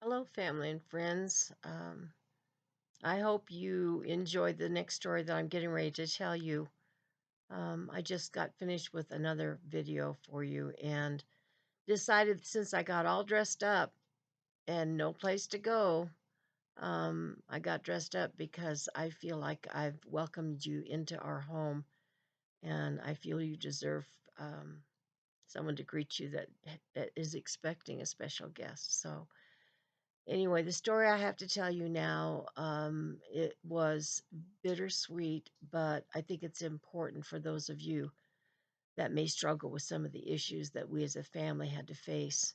Hello, family and friends. I hope you enjoyed the next story that I'm getting ready to tell you. I just got finished with another video for you and decided since I got all dressed up and no place to go, I got dressed up because I feel like I've welcomed you into our home and I feel you deserve um, someone to greet you that is expecting a special guest. So, anyway, the story I have to tell you now, it was bittersweet, but I think it's important for those of you that may struggle with some of the issues that we as a family had to face.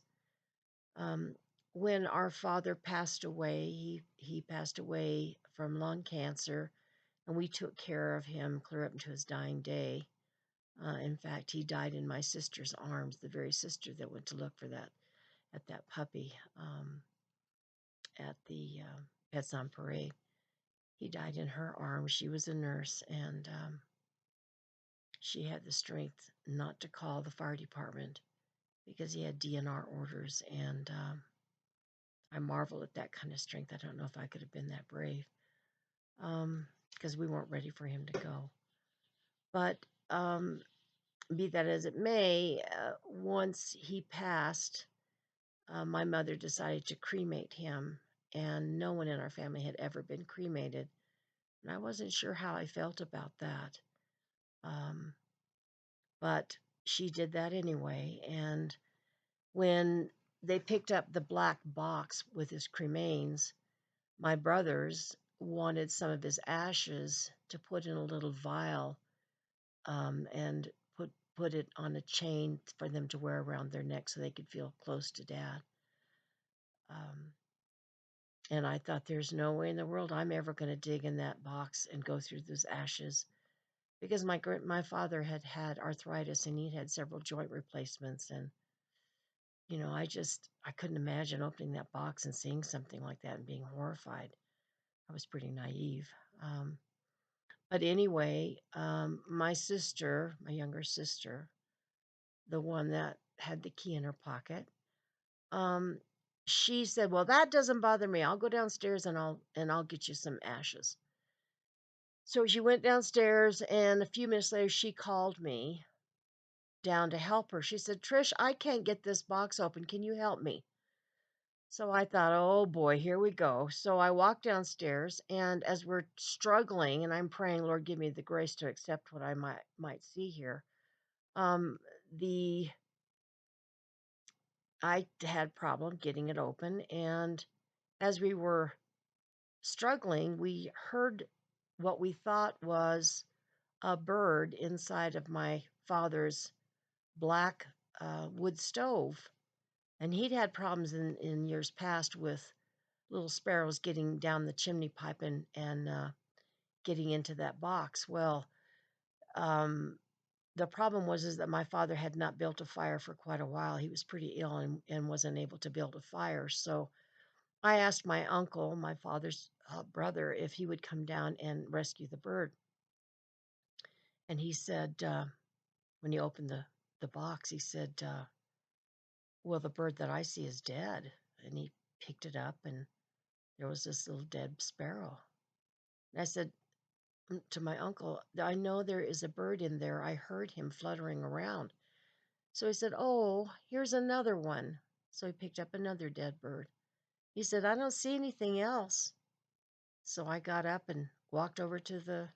Um, when our father passed away, he passed away from lung cancer, and we took care of him clear up into his dying day. In fact, he died in my sister's arms, the very sister that went to look for that puppy at the Pets on Parade. He died in her arms. She was a nurse, and she had the strength not to call the fire department because he had DNR orders. And I marvel at that kind of strength. I don't know if I could have been that brave because we weren't ready for him to go. But um, be that as it may, once he passed, my mother decided to cremate him. And no one in our family had ever been cremated. And I wasn't sure how I felt about that. Um, but she did that anyway. And when they picked up the black box with his cremains, my brothers wanted some of his ashes to put in a little vial and put it on a chain for them to wear around their neck so they could feel close to Dad. Um, and I thought, there's no way in the world I'm ever going to dig in that box and go through those ashes because my father had had arthritis and he'd had several joint replacements. And I couldn't imagine opening that box and seeing something like that and being horrified. I was pretty naive. Um, but anyway, my sister, my younger sister, the one that had the key in her pocket, um, she said, "Well, that doesn't bother me. I'll go downstairs and I'll get you some ashes." So she went downstairs, and a few minutes later, she called me down to help her. She said, "Trish, I can't get this box open. Can you help me?" So I thought, oh boy, here we go. So I walked downstairs, and as we're struggling, and I'm praying, Lord, give me the grace to accept what I might see here. Um, the I had problem getting it open, and as we were struggling, we heard what we thought was a bird inside of my father's black wood stove, and he'd had problems in years past with little sparrows getting down the chimney pipe and getting into that box. Well, um, the problem was is that my father had not built a fire for quite a while. He was pretty ill and wasn't able to build a fire. So I asked my uncle, my father's brother, if he would come down and rescue the bird. And he said, when he opened the box, he said, well, the bird that I see is dead. And he picked it up, and there was this little dead sparrow. And I said, to my uncle, I know there is a bird in there. I heard him fluttering around. So he said, oh, here's another one. So he picked up another dead bird. He said, I don't see anything else. So I got up and walked over to the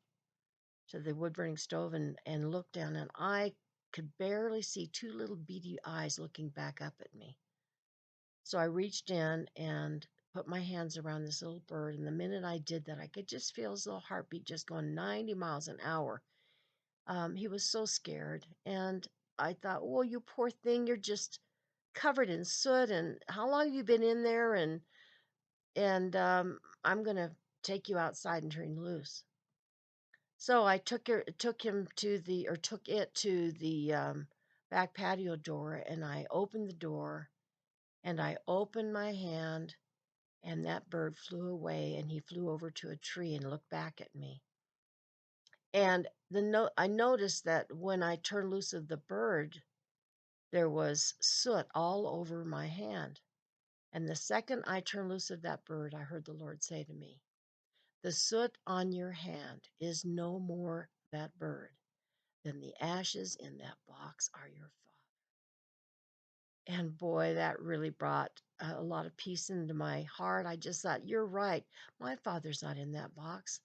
wood burning stove and looked down, and I could barely see two little beady eyes looking back up at me. So I reached in and put my hands around this little bird, and the minute I did that, I could just feel his little heartbeat just going 90 miles an hour. He was so scared. And I thought, well, you poor thing, you're just covered in soot. And how long have you been in there? And I'm going to take you outside and turn you loose. So I took it to the back patio door, and I opened the door, and I opened my hand, and that bird flew away, and he flew over to a tree and looked back at me. And I noticed that when I turned loose of the bird, there was soot all over my hand. And the second I turned loose of that bird, I heard the Lord say to me, "The soot on your hand is no more that bird than the ashes in that box are your father." And boy, that really brought a lot of peace into my heart. I just thought, you're right. My father's not in that box.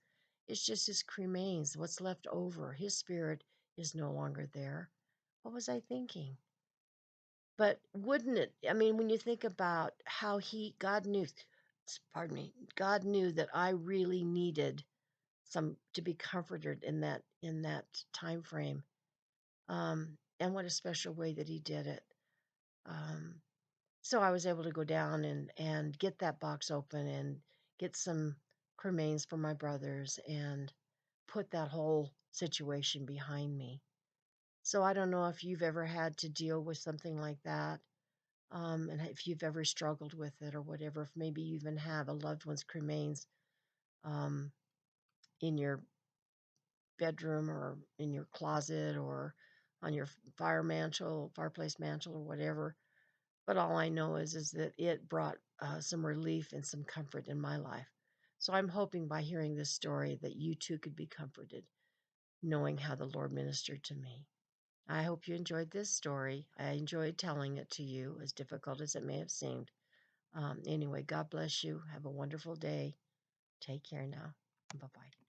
It's just his cremains, what's left over. His spirit is no longer there. What was I thinking? But wouldn't it, I mean, when you think about how God knew, pardon me, God knew that I really needed some to be comforted in that time frame. And what a special way that he did it. Um, So I was able to go down and get that box open and get some cremains for my brothers and put that whole situation behind me. So I don't know if you've ever had to deal with something like that, and if you've ever struggled with it or whatever. If maybe you even have a loved one's cremains um, in your bedroom or in your closet or on your fireplace mantle or whatever. But all I know is that it brought some relief and some comfort in my life. So I'm hoping by hearing this story that you too could be comforted, knowing how the Lord ministered to me. I hope you enjoyed this story. I enjoyed telling it to you, as difficult as it may have seemed. Anyway, God bless you. Have a wonderful day. Take care now. Bye bye.